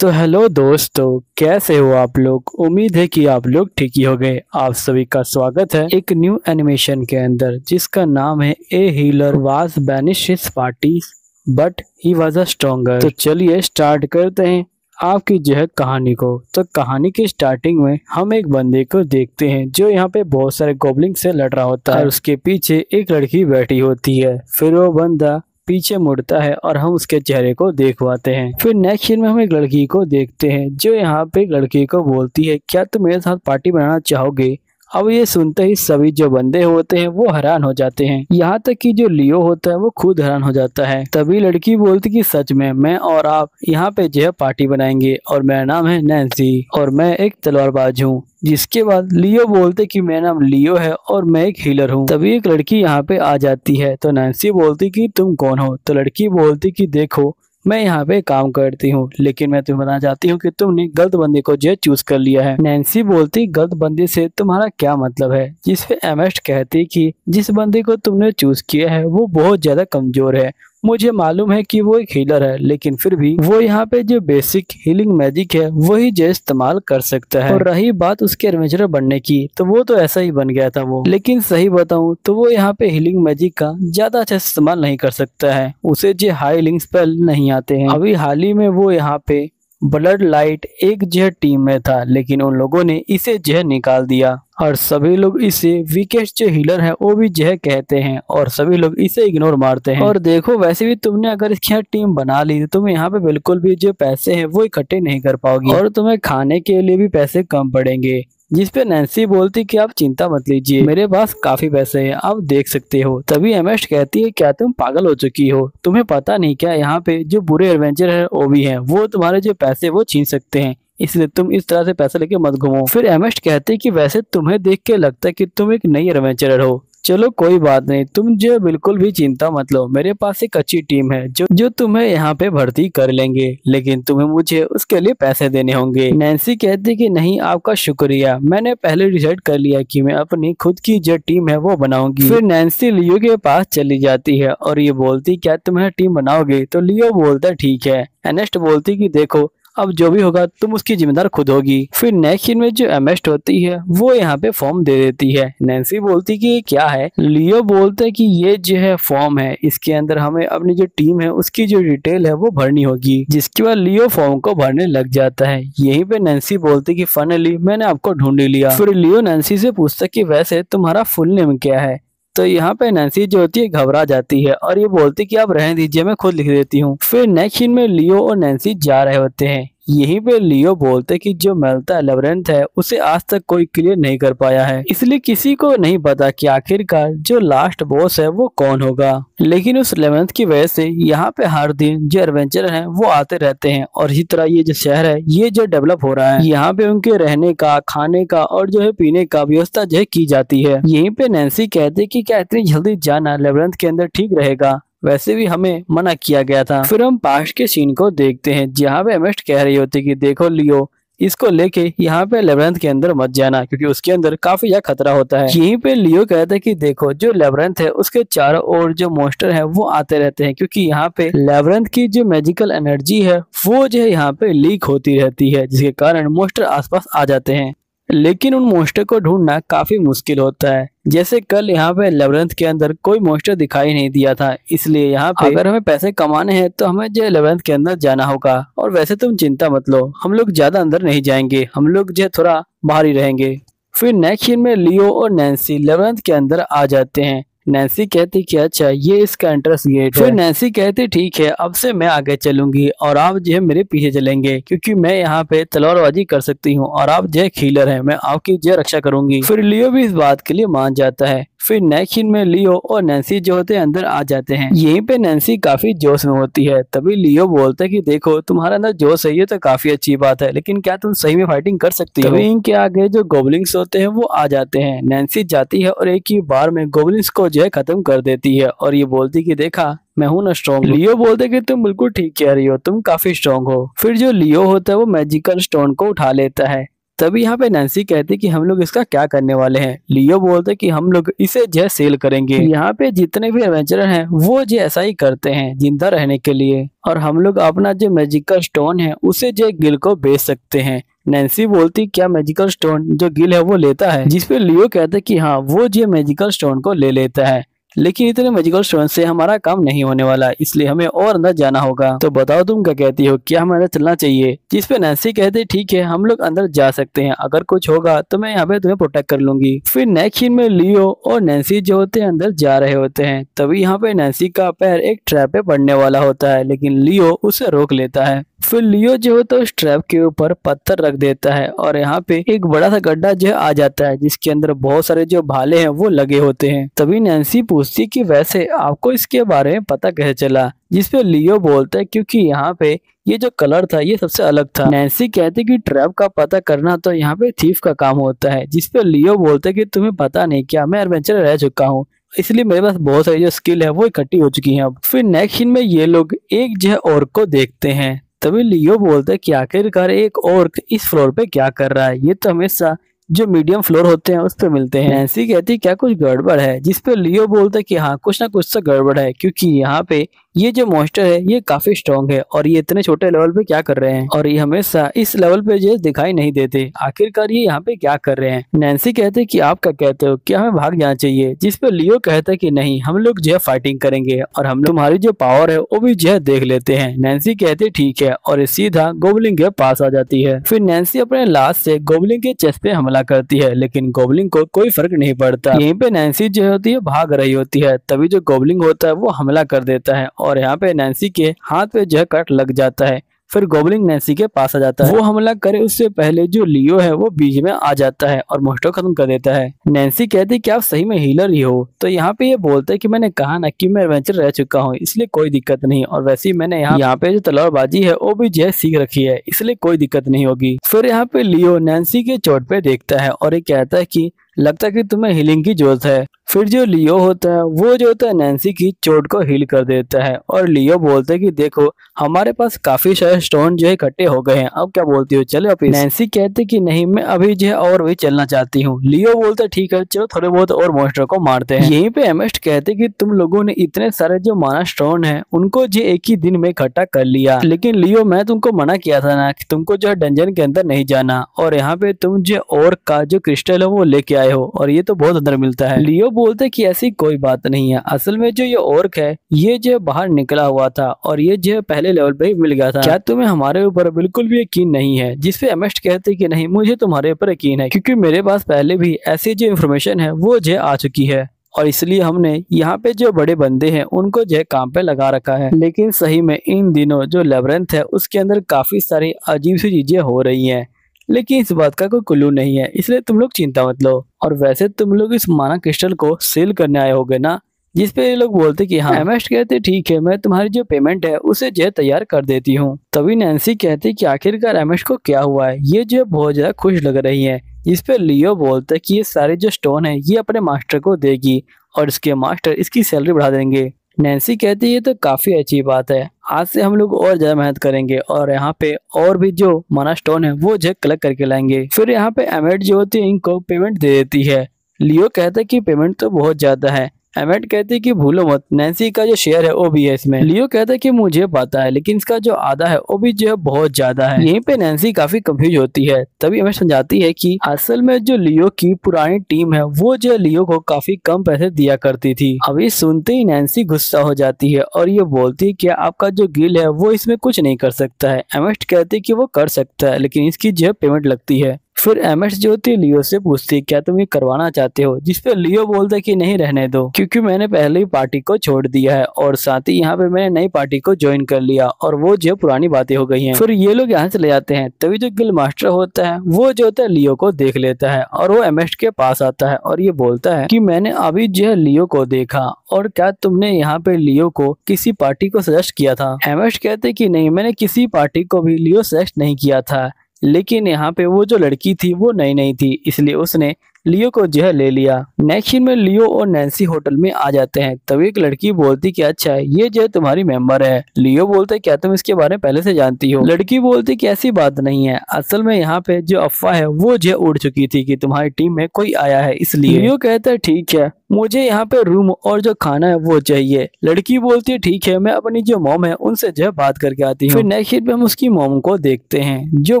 तो हेलो दोस्तों, कैसे हो आप लोग। उम्मीद है कि आप लोग ठीक ही हो गए। आप सभी का स्वागत है एक न्यू एनिमेशन के अंदर जिसका नाम है a healer was banish his parties but he was a stronger. तो चलिए स्टार्ट करते हैं आपकी जो है कहानी को। तो कहानी की स्टार्टिंग में हम एक बंदे को देखते हैं जो यहाँ पे बहुत सारे गोब्लिन से लड़ रहा होता है और उसके पीछे एक लड़की बैठी होती है। फिर वो बंदा पीछे मुड़ता है और हम उसके चेहरे को देख पाते हैं। फिर नेक्स्ट सीन में हम एक लड़की को देखते हैं जो यहाँ पे एक लड़की को बोलती है, क्या तुम मेरे साथ पार्टी बनाना चाहोगे। अब ये सुनते ही सभी जो बंदे होते हैं वो हैरान हो जाते हैं, यहाँ तक कि जो लियो होता है वो खुद हैरान हो जाता है। तभी लड़की बोलती कि सच में मैं और आप यहाँ पे जो है पार्टी बनाएंगे और मेरा नाम है नैन्सी और मैं एक तलवारबाज हूँ। जिसके बाद लियो बोलते कि मेरा नाम लियो है और मैं एक हीलर हूँ। तभी एक लड़की यहाँ पे आ जाती है तो नैन्सी बोलती कि तुम कौन हो। तो लड़की बोलती कि देखो मैं यहाँ पे काम करती हूँ, लेकिन मैं तुम्हें बताना चाहती हूँ कि तुमने गलत बंदे को जो चूज कर लिया है। नैन्सी बोलती गलत बंदे से तुम्हारा क्या मतलब है। जिस पे एमेस्ट कहती कि जिस बंदे को तुमने चूज किया है वो बहुत ज्यादा कमजोर है। मुझे मालूम है कि वो एक हीलर है, लेकिन फिर भी वो यहाँ पे जो बेसिक हीलिंग मैजिक है वही जो इस्तेमाल कर सकता है। और रही बात उसके एडवेंचरर बनने की, तो वो तो ऐसा ही बन गया था वो। लेकिन सही बताऊं तो वो यहाँ पे हीलिंग मैजिक का ज्यादा अच्छा इस्तेमाल नहीं कर सकता है। उसे जो हाई हीलिंग स्पेल नहीं आते हैं। अभी हाल ही में वो यहाँ पे ब्लड लाइट एक जो है टीम में था, लेकिन उन लोगों ने इसे जो है निकाल दिया और सभी लोग इसे वीकेस्ट जो हीलर है वो भी जो है कहते हैं और सभी लोग इसे इग्नोर मारते हैं। और देखो वैसे भी तुमने अगर इसकी यहाँ टीम बना ली तो तुम यहाँ पे बिल्कुल भी जो पैसे हैं वो इकट्ठे नहीं कर पाओगी और तुम्हें खाने के लिए भी पैसे कम पड़ेंगे। जिस पे नैन्सी बोलती कि आप चिंता मत लीजिए, मेरे पास काफी पैसे हैं, आप देख सकते हो। तभी एमेस्ट कहती है क्या तुम पागल हो चुकी हो, तुम्हें पता नहीं क्या यहाँ पे जो बुरे एडवेंचर है वो भी हैं, वो तुम्हारे जो पैसे वो छीन सकते हैं, इसलिए तुम इस तरह से पैसे लेके मत घूमो। फिर एमेस्ट कहते कि वैसे तुम्हें देख के लगता है कि तुम एक नई एडवेंचरर हो। चलो कोई बात नहीं, तुम जो बिल्कुल भी चिंता मत लो, मेरे पास एक अच्छी टीम है जो तुम्हें यहाँ पे भर्ती कर लेंगे, लेकिन तुम्हें मुझे उसके लिए पैसे देने होंगे। नैन्सी कहती कि नहीं आपका शुक्रिया, मैंने पहले डिसाइड कर लिया कि मैं अपनी खुद की जो टीम है वो बनाऊंगी। फिर नैन्सी लियो के पास चली जाती है और ये बोलती क्या तुम्हें टीम बनाओगे। तो लियो बोलता ठीक है। एनेस्ट बोलती कि देखो अब जो भी होगा तुम उसकी जिम्मेदार खुद होगी। फिर नेक्स्ट सीन में जो एमेस्ट होती है वो यहाँ पे फॉर्म दे देती है। नैन्सी बोलती कि ये क्या है। लियो बोलते है कि ये जो है फॉर्म है, इसके अंदर हमें अपनी जो टीम है उसकी जो डिटेल है वो भरनी होगी। जिसके बाद लियो फॉर्म को भरने लग जाता है। यहीं पे नैन्सी बोलती कि फाइनली मैंने आपको ढूंढ लिया। फिर लियो नैन्सी से पूछता कि वैसे तुम्हारा फुल नेम क्या है। तो यहाँ पे नैन्सी जो होती है घबरा जाती है और ये बोलती कि आप रहने दीजिए मैं खुद लिख देती हूँ। फिर नेक्स्ट सीन में लियो और नैन्सी जा रहे होते हैं। यहीं पे लियो बोलते कि जो मेल्ता लेबिरिंथ है उसे आज तक कोई क्लियर नहीं कर पाया है, इसलिए किसी को नहीं पता कि आखिरकार जो लास्ट बॉस है वो कौन होगा। लेकिन उस लेबिरिंथ की वजह से यहाँ पे हर दिन जो एडवेंचरर हैं वो आते रहते हैं और इसी तरह ये जो शहर है ये जो डेवलप हो रहा है, यहाँ पे उनके रहने का, खाने का और जो है पीने का व्यवस्था जो है की जाती है। यहीं पे नैन्सी कहते कि क्या इतनी जल्दी जाना लेबिरिंथ के अंदर ठीक रहेगा, वैसे भी हमें मना किया गया था। फिर हम पास्ट के सीन को देखते हैं जहाँ पे एमेस्ट कह रही होती कि देखो लियो इसको लेके यहाँ पे लेबिरिंथ के अंदर मत जाना क्योंकि उसके अंदर काफी ज्यादा खतरा होता है। यहीं पे लियो कहता है कि देखो जो लेबिरिंथ है उसके चारों ओर जो मॉन्स्टर है वो आते रहते हैं, क्योंकि यहाँ पे लेबिरिंथ की जो मैजिकल एनर्जी है वो जो है यहाँ पे लीक होती रहती है, जिसके कारण मॉन्स्टर आसपास आ जाते हैं। लेकिन उन मॉन्स्टर को ढूंढना काफी मुश्किल होता है। जैसे कल यहाँ पे लेबिरिंथ के अंदर कोई मॉन्स्टर दिखाई नहीं दिया था, इसलिए यहाँ पे अगर हमें पैसे कमाने हैं तो हमें जो लेबिरिंथ के अंदर जाना होगा। और वैसे तुम चिंता मत लो, हम लोग ज्यादा अंदर नहीं जाएंगे, हम लोग जो थोड़ा बाहर ही रहेंगे। फिर नेक्स्ट सीन में लियो और नैन्सी लेबिरिंथ के अंदर आ जाते हैं। नैन्सी कहती कि अच्छा ये इसका एंट्रेंस गेट है। फिर नैन्सी कहती ठीक है अब से मैं आगे चलूंगी और आप जो है मेरे पीछे चलेंगे, क्योंकि मैं यहाँ पे तलवारबाजी कर सकती हूँ और आप जो है हीलर है, मैं आपकी जो रक्षा करूंगी। फिर लियो भी इस बात के लिए मान जाता है। फिर नेक्स्ट सीन में लियो और नैन्सी जो होते हैं अंदर आ जाते हैं। यहीं पे नैन्सी काफी जोश में होती है। तभी लियो बोलता है कि देखो तुम्हारे अंदर जोश है ये तो काफी अच्छी बात है, लेकिन क्या तुम सही में फाइटिंग कर सकती हो। तभी इनके आगे जो गोब्लिन्स होते हैं वो आ जाते हैं। नैन्सी जाती है और एक ही बार में गोब्लिन्स को जो है खत्म कर देती है और ये बोलती कि देखा मैं हूं ना स्ट्रॉन्ग। लियो बोलते कि तुम बिल्कुल ठीक कह रही हो, तुम काफी स्ट्रॉन्ग हो। फिर जो लियो होता है वो मैजिकल स्टोन को उठा लेता है। तभी यहाँ पे नैन्सी कहती कि हम लोग इसका क्या करने वाले हैं। लियो बोलते कि हम लोग इसे जो है सेल करेंगे। यहाँ पे जितने भी एडवेंचरर हैं वो जो ऐसा ही करते हैं जिंदा रहने के लिए, और हम लोग अपना जो मैजिकल स्टोन है उसे जो गिल को बेच सकते हैं। नैन्सी बोलती क्या मैजिकल स्टोन जो गिल है वो लेता है, जिसपे लियो कहता है कि हाँ वो जो मैजिकल स्टोन को ले लेता है, लेकिन इतने मैजिकल स्टोन से हमारा काम नहीं होने वाला, इसलिए हमें और अंदर जाना होगा। तो बताओ तुम क्या कहती हो, क्या हमें अंदर चलना चाहिए? जिसपे नैन्सी कहती ठीक है हम लोग अंदर जा सकते हैं, अगर कुछ होगा तो मैं यहाँ पे तुम्हें प्रोटेक्ट कर लूंगी। फिर नेक्स्ट सीन में लियो और नैन्सी जो होते हैं अंदर जा रहे होते हैं। तभी यहाँ पे नैन्सी का पैर एक ट्रैप पे पड़ने वाला होता है, लेकिन लियो उसे रोक लेता है। फिर लियो जो है तो उस ट्रैप के ऊपर पत्थर रख देता है और यहाँ पे एक बड़ा सा गड्ढा जो आ जाता है, जिसके अंदर बहुत सारे जो भाले हैं वो लगे होते हैं। तभी नैन्सी पूछती कि वैसे आपको इसके बारे में पता कैसे चला? जिसपे लियो बोलता है क्योंकि यहाँ पे ये जो कलर था ये सबसे अलग था। नैन्सी कहती कि ट्रैप का पता करना तो यहाँ पे थीफ का काम होता है। जिसपे लियो बोलता है कि तुम्हें पता नहीं क्या, मैं एडवेंचरर रह चुका हूँ, इसलिए मेरे पास बहुत सारी जो स्किल है वो इकट्ठी हो चुकी है। अब फिर नेक्स्ट सीन में ये लोग एक जो और को देखते हैं। तभी लियो बोलता है कि आखिरकार एक ऑर्क इस फ्लोर पे क्या कर रहा है, ये तो हमेशा जो मीडियम फ्लोर होते हैं उस पे मिलते हैं। नैन्सी कहती क्या कुछ गड़बड़ है? जिसपे लियो बोलता है कि हाँ कुछ ना कुछ तो गड़बड़ है, क्योंकि यहाँ पे ये जो मॉन्स्टर है ये काफी स्ट्रॉन्ग है और ये इतने छोटे लेवल पे क्या कर रहे हैं, और ये हमेशा इस लेवल पे जो दिखाई नहीं देते, आखिरकार ये यहाँ पे क्या कर रहे हैं? नैन्सी कहते कि आप क्या कहते हो, क्या हमें भाग जाना चाहिए? जिसपे लियो कहता है कि नहीं, हम लोग जो है फाइटिंग करेंगे और हम तुम्हारी जो पावर है वो भी जो है देख लेते हैं। नैन्सी कहती ठीक है और सीधा गोबलिन के पास आ जाती है। फिर नैन्सी अपने लाश से गोबलिन के चेस्ट पे हमला करती है, लेकिन गोबलिन को कोई फर्क नहीं पड़ता। यहीं पे नैन्सी जो होती है भाग रही होती है, तभी जो गोबलिन होता है वो हमला कर देता है और यहाँ पे नैन्सी के हाथ पे जो कट लग जाता है। फिर गोबलिन नैन्सी के पास आ जाता है, वो हमला करे उससे पहले जो लियो है वो बीच में आ जाता है और मॉन्स्टर खत्म कर देता है। नैन्सी कहती कि आप सही में हीलर ही हो? तो यहाँ पे ये बोलता है कि मैंने कहा ना कि मैं एडवेंचर रह चुका हूँ, इसलिए कोई दिक्कत नहीं, और वैसे ही मैंने यहाँ पे जो तलवारबाजी है वो भी जो है सीख रखी है, इसलिए कोई दिक्कत नहीं होगी। फिर यहाँ पे लियो नैन्सी के चोट पे देखता है और ये कहता है कि लगता है कि तुम्हें हीलिंग की जरूरत है। फिर जो लियो होता है वो जो होता है नैन्सी की चोट को हील कर देता है और लियो बोलता है कि देखो हमारे पास काफी सारे स्टोन जो है इकट्ठे हो गए हैं, अब क्या बोलती हो चले वापिस? नैन्सी कहते कि नहीं, मैं अभी जो है और भी चलना चाहती हूँ। लियो बोलता ठीक है चलो थोड़े बहुत और मॉन्स्टर को मारते हैं। यहीं पे एमेस्ट कहते कि तुम लोगों ने इतने सारे जो माना स्टोन है उनको जो एक ही दिन में इकट्ठा कर लिया, लेकिन लियो मैं तुमको मना किया था ना कि तुमको जो है डंजन के अंदर नहीं जाना, और यहाँ पे तुम जो और का जो क्रिस्टल है वो लेके आए हो और ये तो बहुत अंदर मिलता है। लियो बोलते कि ऐसी कोई बात नहीं है, असल में जो ये ऑर्क है ये जो बाहर निकला हुआ था और ये जो पहले लेवल पे ही मिल गया था, क्या तुम्हें हमारे ऊपर बिल्कुल भी यकीन नहीं है? जिसपे एमेस्ट कहते कि नहीं, मुझे तुम्हारे ऊपर यकीन है, क्योंकि मेरे पास पहले भी ऐसी जो इन्फॉर्मेशन है वो जो आ चुकी है और इसलिए हमने यहाँ पे जो बड़े बंदे हैं उनको जो काम पे लगा रखा है। लेकिन सही में इन दिनों जो लेबरेंथ है उसके अंदर काफी सारी अजीब सी चीजें हो रही हैं, लेकिन इस बात का कोई क्लू नहीं है, इसलिए तुम लोग चिंता मत लो। और वैसे तुम लोग इस माना क्रिस्टल को सेल करने आए होगे ना? जिसपे ये लोग बोलते कि हाँ। एमेस्ट कहते ठीक है, मैं तुम्हारी जो पेमेंट है उसे जो तैयार कर देती हूँ। तभी नैन्सी कहती कि आखिरकार एमेस्ट को क्या हुआ है, ये जो बहुत ज्यादा खुश लग रही है। जिसपे लियो बोलता है कि ये सारे जो स्टोन है ये अपने मास्टर को देगी और इसके मास्टर इसकी सैलरी बढ़ा देंगे। नैन्सी कहती है ये तो काफी अच्छी बात है, आज से हम लोग और ज्यादा मेहनत करेंगे और यहाँ पे और भी जो माना स्टोन है वो जो कलेक्ट करके लाएंगे। फिर यहाँ पे एमेट जो होती है इनको पेमेंट दे देती है। लियो कहता है कि पेमेंट तो बहुत ज्यादा है। एमेट कहती है कि भूलो मत, नैन्सी का जो शेयर है वो भी है इसमें। लियो कहता है कि मुझे पता है, लेकिन इसका जो आधा है वो भी जो है बहुत ज्यादा है। यहीं पे नैन्सी काफी कंफ्यूज होती है। तभी एमेट समझाती है कि असल में जो लियो की पुरानी टीम है वो जो लियो को काफी कम पैसे दिया करती थी। अभी सुनते ही नैन्सी गुस्सा हो जाती है और ये बोलती है कि आपका जो गिल है वो इसमें कुछ नहीं कर सकता है। एमेट कहती है कि वो कर सकता है, लेकिन इसकी जो पेमेंट लगती है। फिर एमेट जो होती है लियो से पूछती है क्या तुम ये करवाना चाहते हो? जिसपे लियो बोलता है कि नहीं, रहने दो, क्योंकि मैंने पहले ही पार्टी को छोड़ दिया है और साथ ही यहाँ पे मैंने नई पार्टी को ज्वाइन कर लिया और वो जो पुरानी बातें हो गई हैं। फिर ये लोग यहाँ चले जाते हैं। तभी जो गिल मास्टर होता है वो जो होता है लियो को देख लेता है और वो एमेट के पास आता है और ये बोलता है कि मैंने अभी जो है लियो को देखा, और क्या तुमने यहाँ पे लियो को किसी पार्टी को सजेस्ट किया था? एमेट कहते कि नहीं, मैंने किसी पार्टी को भी लियो सजेस्ट नहीं किया था, लेकिन यहाँ पे वो जो लड़की थी वो नई नहीं थी, इसलिए उसने लियो को जो है ले लिया। नेक्स्ट सीन में लियो और नैन्सी होटल में आ जाते हैं। तभी एक लड़की बोलती कि अच्छा है, ये जो है तुम्हारी मेंबर है। लियो बोलते क्या तुम इसके बारे में पहले से जानती हो? लड़की बोलती कि ऐसी बात नहीं है, असल में यहाँ पे जो अफवाह है वो जो उड़ चुकी थी कि तुम्हारी टीम में कोई आया है, इसलिए। लियो कहता है ठीक है, मुझे यहाँ पे रूम और जो खाना है वो चाहिए। लड़की बोलती है ठीक है, मैं अपनी जो मॉम है उनसे जो है बात करके आती हूँ। फिर नेक्स्ट सीन पे हम उसकी मॉम को देखते हैं जो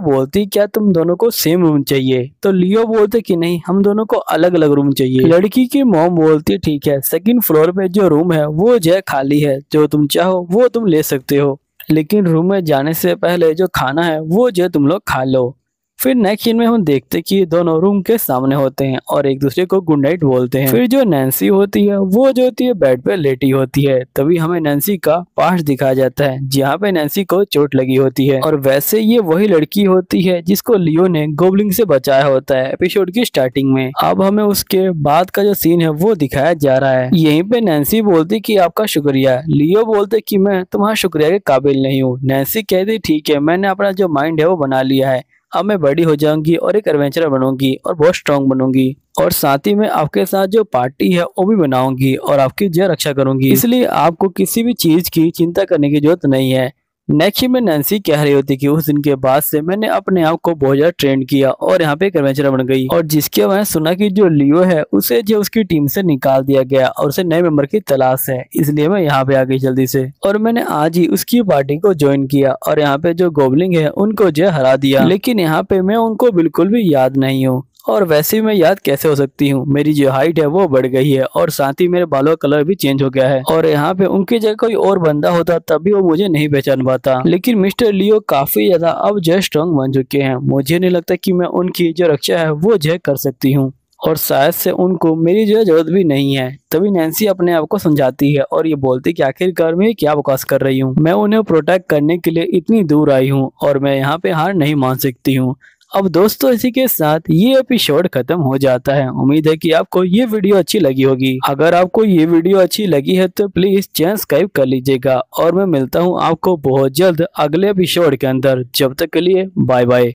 बोलती क्या तुम दोनों को सेम रूम चाहिए? तो लियो बोलते कि नहीं, हम दोनों को अलग अलग रूम चाहिए। लड़की की मॉम बोलती है ठीक है, सेकंड फ्लोर पे जो रूम है वो जो है खाली है, जो तुम चाहो वो तुम ले सकते हो, लेकिन रूम में जाने से पहले जो खाना है वो जो तुम लोग खा लो। फिर नेक्स्ट सीन में हम देखते कि दोनों रूम के सामने होते हैं और एक दूसरे को गुड नाइट बोलते हैं। फिर जो नैन्सी होती है वो जो होती है बेड पे लेटी होती है। तभी हमें नैन्सी का पार्ट दिखाया जाता है जहाँ पे नैन्सी को चोट लगी होती है, और वैसे ये वही लड़की होती है जिसको लियो ने गोबलिन से बचाया होता है एपिसोड की स्टार्टिंग में। अब हमें उसके बाद का जो सीन है वो दिखाया जा रहा है। यहीं पे नैन्सी बोलती कि आपका शुक्रिया। लियो बोलते कि मैं तुम्हारा शुक्रिया के काबिल नहीं हूँ। नैन्सी कहती ठीक है, मैंने अपना जो माइंड है वो बना लिया है, अब मैं बड़ी हो जाऊंगी और एक एडवेंचरर बनूंगी और बहुत स्ट्रांग बनूंगी, और साथ ही में आपके साथ जो पार्टी है वो भी बनाऊंगी और आपकी जो रक्षा करूंगी, इसलिए आपको किसी भी चीज की चिंता करने की जरूरत नहीं है। नेक्स्ट में नैन्सी कह रही होती कि उस दिन के बाद से मैंने अपने आप को बहुत ज्यादा ट्रेंड किया और यहाँ पे एक एडवेंचरर बन गई, और जिसके वजह सुना कि जो लियो है उसे जो उसकी टीम से निकाल दिया गया और उसे नए मेंबर की तलाश है, इसलिए मैं यहाँ पे आ गई जल्दी से, और मैंने आज ही उसकी पार्टी को ज्वाइन किया और यहाँ पे जो गोबलिन है उनको जो हरा दिया। लेकिन यहाँ पे मैं उनको बिल्कुल भी याद नहीं हूँ, और वैसे ही मैं याद कैसे हो सकती हूँ, मेरी जो हाइट है वो बढ़ गई है और साथ ही मेरे बालों का कलर भी चेंज हो गया है, और यहाँ पे उनकी जगह कोई और बंदा होता तभी वो मुझे नहीं पहचान पाता। लेकिन मिस्टर लियो काफी ज्यादा अब जो स्ट्रॉन्ग बन चुके हैं, मुझे नहीं लगता कि मैं उनकी जो रक्षा है वो जो कर सकती हूँ, और शायद से उनको मेरी जो जरूरत भी नहीं है। तभी नैन्सी अपने आप को समझाती है और ये बोलती कि आखिरकार मैं क्या बकवास कर रही हूँ, मैं उन्हें प्रोटेक्ट करने के लिए इतनी दूर आई हूँ और मैं यहाँ पे हार नहीं मान सकती हूँ। अब दोस्तों इसी के साथ ये एपिसोड खत्म हो जाता है। उम्मीद है कि आपको ये वीडियो अच्छी लगी होगी। अगर आपको ये वीडियो अच्छी लगी है तो प्लीज चैनल सब्सक्राइब कर लीजिएगा, और मैं मिलता हूँ आपको बहुत जल्द अगले एपिसोड के अंदर। जब तक के लिए बाय बाय।